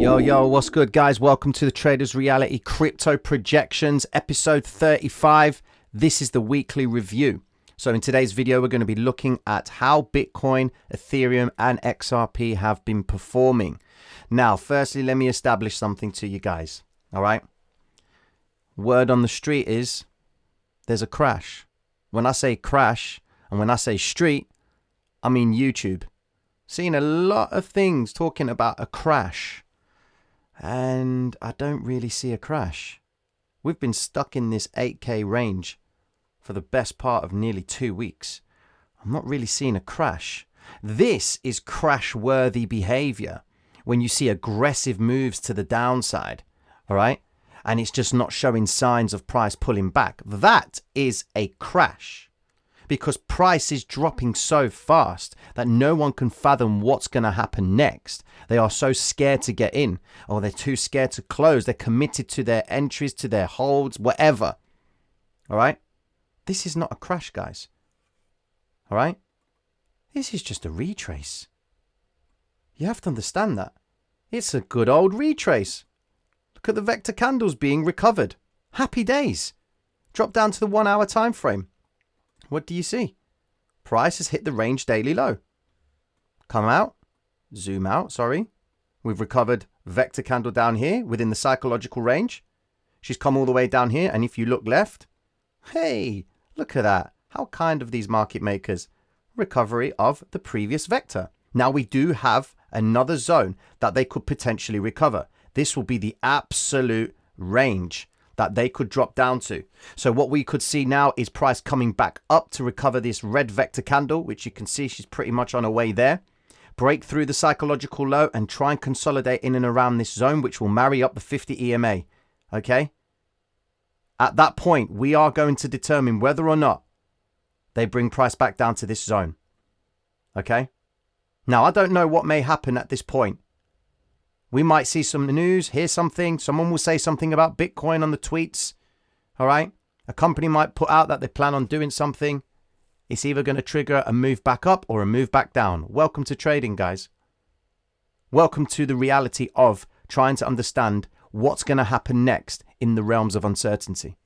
Yo, what's good, guys? Welcome to the Traders Reality Crypto Projections, episode 35. This is the weekly review. So in today's video, we're going to be looking at how Bitcoin, Ethereum, and XRP have been performing. Now, firstly, let me establish something to you guys, all right? Word on the street is there's a crash. When I say crash and when I say street, I mean YouTube. Seen a lot of things talking about a crash. And I don't really see a crash. We've been stuck in this 8K range for the best part of nearly 2 weeks. I'm not really seeing a crash. This is crash-worthy behavior when you see aggressive moves to the downside, all right? And it's just not showing signs of price pulling back. That is a crash because price is dropping so fast that no one can fathom what's going to happen next. They are so scared to get in, or they're too scared to close. They're committed to their entries, to their holds, whatever. All right? This is not a crash, guys. All right? This is just a retrace. You have to understand that. It's a good old retrace. Look at the vector candles being recovered. Happy days. Drop down to the 1 hour time frame. What do you see? Price has hit the range daily low. Come out. Zoom out, sorry. We've recovered vector candle down here within the psychological range. She's come all the way down here. And if you look left, hey, look at that. How kind of these market makers. Recovery of the previous vector. Now we do have another zone that they could potentially recover. This will be the absolute range that they could drop down to. So what we could see now is price coming back up to recover this red vector candle, which you can see she's pretty much on her way there. Break through the psychological low and try and consolidate in and around this zone, which will marry up the 50 EMA. Okay? At that point, we are going to determine whether or not they bring price back down to this zone. Okay? Now, I don't know what may happen at this point. We might see some news, hear something. Someone will say something about Bitcoin on the tweets. All right? A company might put out that they plan on doing something. It's either going to trigger a move back up or a move back down. Welcome to trading, guys. Welcome to the reality of trying to understand what's going to happen next in the realms of uncertainty.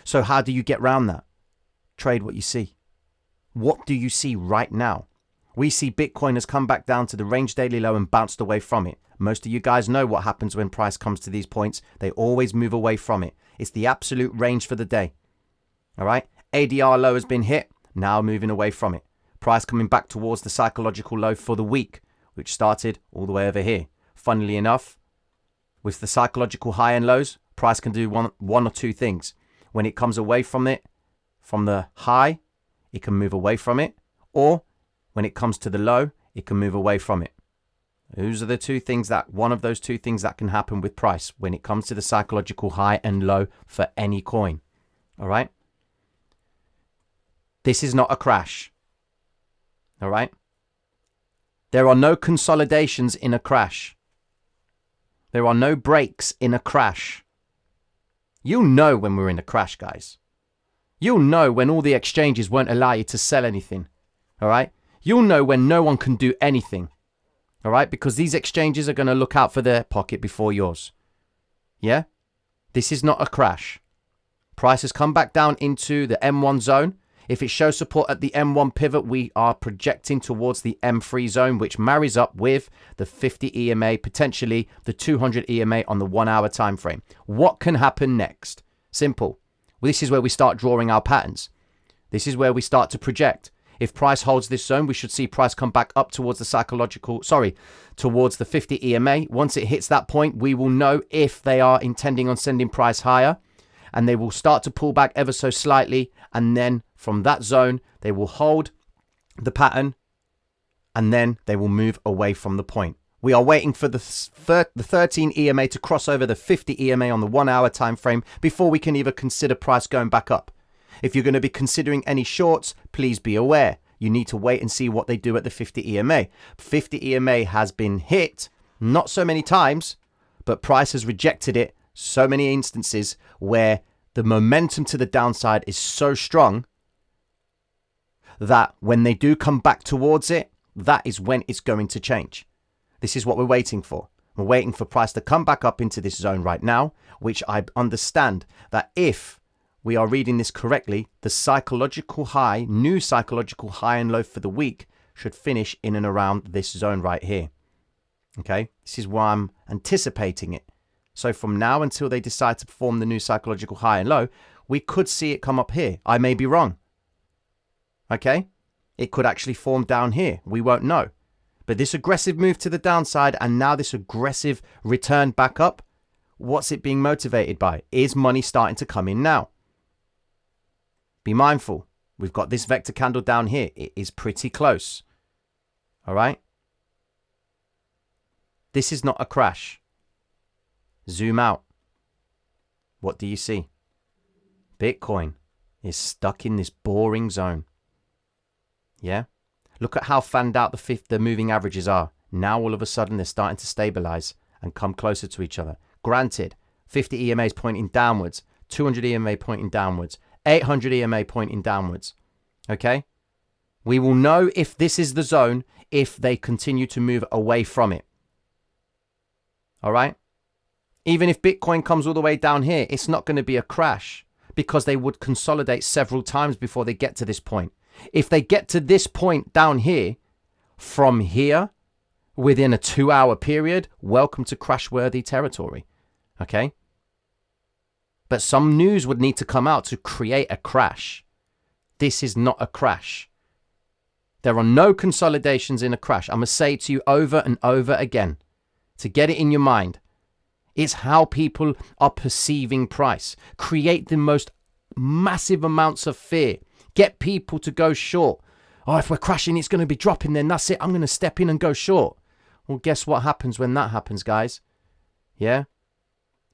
So how do you get around that? Trade what you see. What do you see right now? We see Bitcoin has come back down to the range daily low and bounced away from it. Most of you guys know what happens when price comes to these points. They always move away from it. It's the absolute range for the day. All right? ADR low has been hit, now moving away from it. Price coming back towards the psychological low for the week, which started all the way over here. Funnily enough, with the psychological high and lows, price can do one or two things. When it comes away from it, from the high, it can move away from it, or when it comes to the low, it can move away from it. Those are the two things one of those two things that can happen with price when it comes to the psychological high and low for any coin. All right? This is not a crash. All right? There are no consolidations in a crash. There are no breaks in a crash. You'll know when we're in a crash, guys. You'll know when all the exchanges won't allow you to sell anything. All right? You'll know when no one can do anything. All right? Because these exchanges are going to look out for their pocket before yours. Yeah? This is not a crash. Price has come back down into the M1 zone. If it shows support at the M1 pivot, we are projecting towards the M3 zone, which marries up with the 50 EMA, potentially the 200 EMA on the 1 hour time frame. What can happen next? Simple. Well, this is where we start drawing our patterns. This is where we start to project. If price holds this zone, we should see price come back up towards the towards the 50 EMA. Once it hits that point, we will know if they are intending on sending price higher, and they will start to pull back ever so slightly. And then from that zone, they will hold the pattern, and then they will move away from the point. We are waiting for the 13 EMA to cross over the 50 EMA on the 1 hour time frame before we can even consider price going back up. If you're going to be considering any shorts, please be aware. You need to wait and see what they do at the 50 EMA. 50 EMA has been hit, not so many times, but price has rejected it so many instances where the momentum to the downside is so strong that when they do come back towards it, that is when it's going to change. This is what we're waiting for. We're waiting for price to come back up into this zone right now, which I understand that if we are reading this correctly, the psychological high, new psychological high and low for the week should finish in and around this zone right here. Okay, this is why I'm anticipating it. So from now until they decide to perform the new psychological high and low, we could see it come up here. I may be wrong. Okay, it could actually form down here. We won't know. But this aggressive move to the downside and now this aggressive return back up, what's it being motivated by? Is money starting to come in now? Be mindful. We've got this vector candle down here. It is pretty close. All right. This is not a crash. Zoom out. What do you see? Bitcoin is stuck in this boring zone. Yeah. Look at how fanned out the moving averages are. Now all of a sudden they're starting to stabilize and come closer to each other. Granted, 50 EMA is pointing downwards, 200 EMA pointing downwards, 800 EMA pointing downwards. Okay? We will know if this is the zone if they continue to move away from it. All right? Even if Bitcoin comes all the way down here, it's not going to be a crash because they would consolidate several times before they get to this point. If they get to this point down here, from here, within a 2-hour period, welcome to crash-worthy territory. Okay? But some news would need to come out to create a crash. This is not a crash. There are no consolidations in a crash. I'm going to say it to you over and over again to get it in your mind. It's how people are perceiving price. Create the most massive amounts of fear. Get people to go short. Oh, if we're crashing, it's going to be dropping, then that's it. I'm going to step in and go short. Well, guess what happens when that happens, guys? Yeah?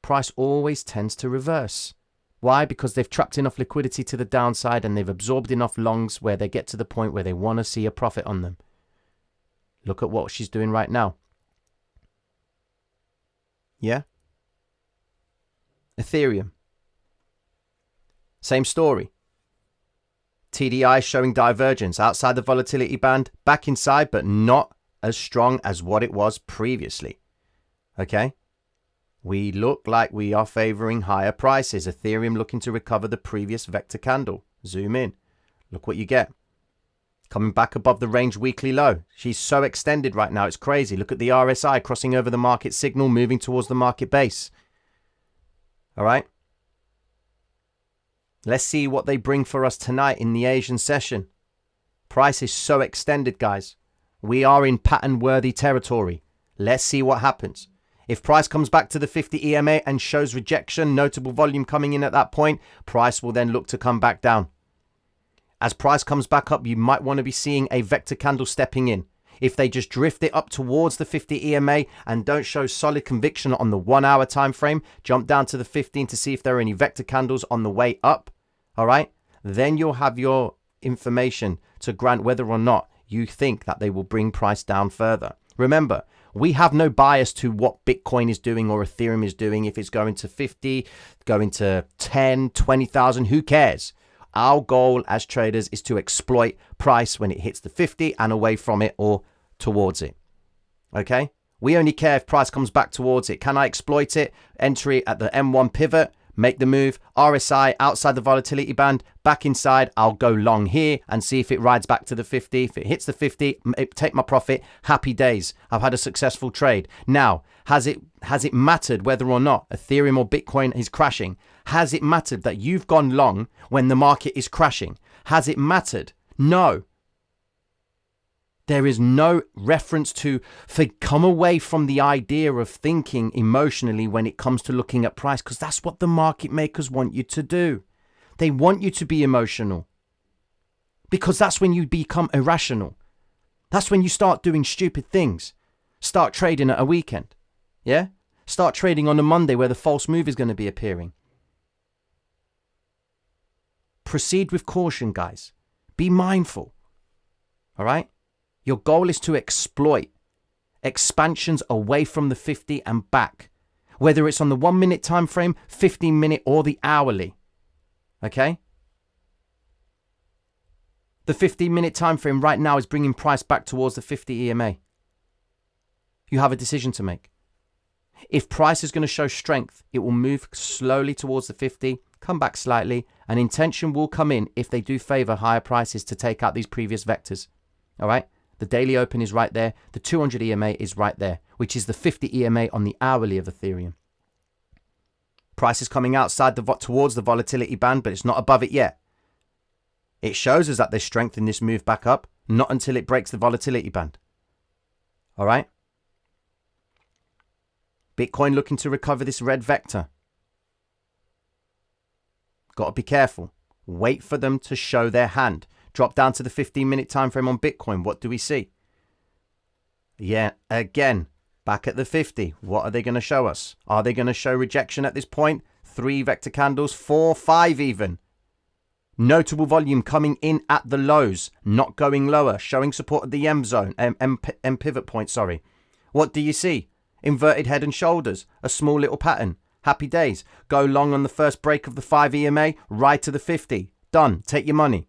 Price always tends to reverse. Why? Because they've trapped enough liquidity to the downside and they've absorbed enough longs where they get to the point where they want to see a profit on them. Look at what she's doing right now. Yeah? Ethereum. Same story. TDI showing divergence outside the volatility band, back inside, but not as strong as what it was previously. Okay? We look like we are favoring higher prices. Ethereum looking to recover the previous vector candle. Zoom in. Look what you get. Coming back above the range weekly low. She's so extended right now. It's crazy. Look at the RSI crossing over the market signal, moving towards the market base. All right? Let's see what they bring for us tonight in the Asian session. Price is so extended, guys. We are in pattern-worthy territory. Let's see what happens. If price comes back to the 50 EMA and shows rejection, notable volume coming in at that point, price will then look to come back down. As price comes back up, you might want to be seeing a vector candle stepping in. If they just drift it up towards the 50 EMA and don't show solid conviction on the 1 hour time frame, jump down to the 15 to see if there are any vector candles on the way up. All right? Then you'll have your information to grant whether or not you think that they will bring price down further. Remember, we have no bias to what Bitcoin is doing or Ethereum is doing. If it's going to 50, going to 10, 20,000, who cares? Our goal as traders is to exploit price when it hits the 50 and away from it or towards it. Okay? We only care if price comes back towards it. Can I exploit it? Entry at the M1 pivot, make the move, RSI outside the volatility band, back inside. I'll go long here and see if it rides back to the 50. If it hits the 50, take my profit. Happy days. I've had a successful trade. Now, has it mattered whether or not Ethereum or Bitcoin is crashing? Has it mattered that you've gone long when the market is crashing? Has it mattered? No. There is no reference to come away from the idea of thinking emotionally when it comes to looking at price, because that's what the market makers want you to do. They want you to be emotional because that's when you become irrational. That's when you start doing stupid things. Start trading at a weekend. Yeah? Start trading on a Monday where the false move is going to be appearing. Proceed with caution, guys. Be mindful. All right? Your goal is to exploit expansions away from the 50 and back, whether it's on the 1 minute time frame, 15 minute, or the hourly. Okay? The 15 minute time frame right now is bringing price back towards the 50 EMA. You have a decision to make. If price is going to show strength, it will move slowly towards the 50, come back slightly, and intention will come in if they do favor higher prices to take out these previous vectors. All right? The daily open is right there. The 200 EMA is right there, which is the 50 EMA on the hourly of Ethereum. Price is coming outside towards the volatility band, but it's not above it yet. It shows us that there's strength in this move back up, not until it breaks the volatility band. All right? Bitcoin looking to recover this red vector. Got to be careful. Wait for them to show their hand. Drop down to the 15-minute time frame on Bitcoin. What do we see? Yeah, again, back at the 50. What are they going to show us? Are they going to show rejection at this point? 3 vector candles, 4, 5 even. Notable volume coming in at the lows, not going lower, showing support at the M zone, M pivot point, sorry. What do you see? Inverted head and shoulders, a small little pattern. Happy days. Go long on the first break of the 5 EMA, right to the 50. Done. Take your money.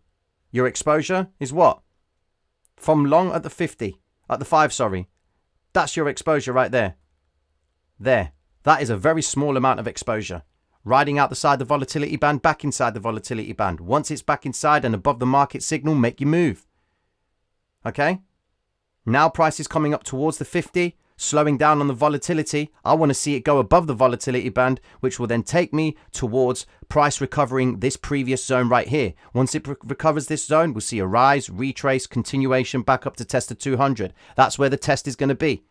Your exposure is what? From long at the 50, at the 5, sorry. That's your exposure right there. There. That is a very small amount of exposure. Riding out the side of the volatility band, back inside the volatility band. Once it's back inside and above the market signal, make your move. Okay? Now price is coming up towards the 50, slowing down on the volatility. I want to see it go above the volatility band, which will then take me towards price recovering this previous zone right here. Once it recovers this zone, we'll see a rise, retrace, continuation back up to test the 200. That's where the test is going to be.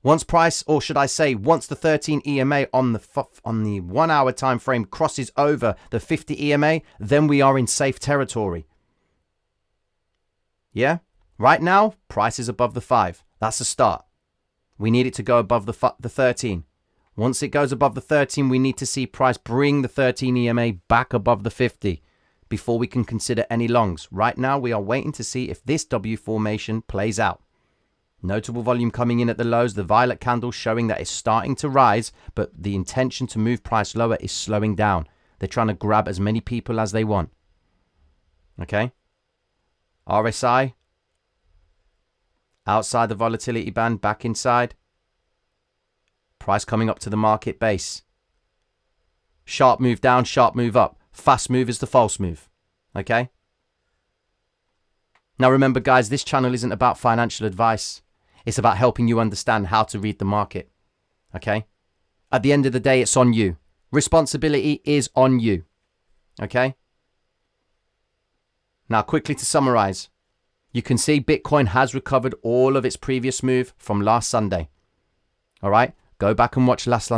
Once price, or should I say, once the 13 EMA on the 1 hour time frame crosses over the 50 EMA, then we are in safe territory. Yeah? Right now, price is above the 5. That's a start. We need it to go above the 13. Once it goes above the 13, we need to see price bring the 13 EMA back above the 50 before we can consider any longs. Right now, we are waiting to see if this W formation plays out. Notable volume coming in at the lows, the violet candle showing that it's starting to rise, but the intention to move price lower is slowing down. They're trying to grab as many people as they want. Okay? RSI. Outside the volatility band, back inside. Price coming up to the market base. Sharp move down, sharp move up. Fast move is the false move. Okay? Now remember, guys, this channel isn't about financial advice. It's about helping you understand how to read the market. Okay? At the end of the day, it's on you. Responsibility is on you. Okay? Now, quickly to summarize. You can see Bitcoin has recovered all of its previous move from last Sunday. All right? Go back and watch last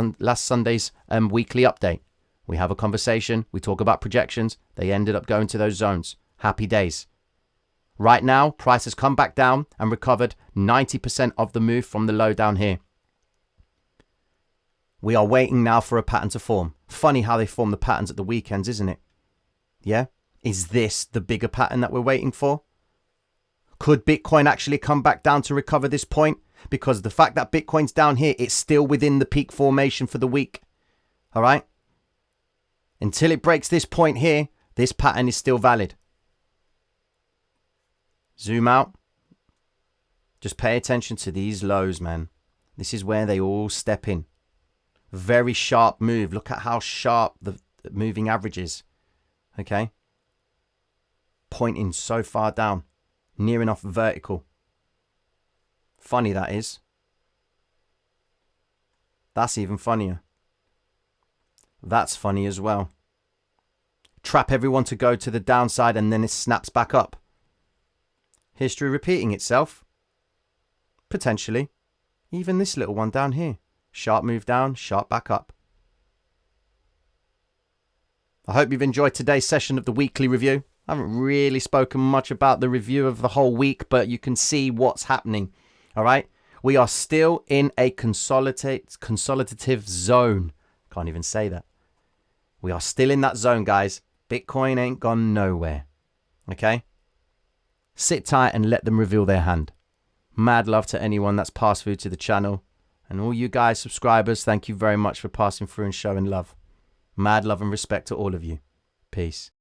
Sunday's weekly update. We have a conversation. We talk about projections. They ended up going to those zones. Happy days. Right now, price has come back down and recovered 90% of the move from the low down here. We are waiting now for a pattern to form. Funny how they form the patterns at the weekends, isn't it? Yeah? Is this the bigger pattern that we're waiting for? Could Bitcoin actually come back down to recover this point? Because the fact that Bitcoin's down here, it's still within the peak formation for the week. All right? Until it breaks this point here, this pattern is still valid. Zoom out. Just pay attention to these lows, man. This is where they all step in. Very sharp move. Look at how sharp the moving average is. Okay? Pointing so far down. Near enough vertical. Funny that is. That's even funnier. That's funny as well. Trap everyone to go to the downside and then it snaps back up. History repeating itself. Potentially. Even this little one down here. Sharp move down, sharp back up. I hope you've enjoyed today's session of the weekly review. I haven't really spoken much about the review of the whole week, but you can see what's happening. All right? We are still in a consolidative zone. Can't even say that. We are still in that zone, guys. Bitcoin ain't gone nowhere. Okay? Sit tight and let them reveal their hand. Mad love to anyone that's passed through to the channel. And all you guys, subscribers, thank you very much for passing through and showing love. Mad love and respect to all of you. Peace.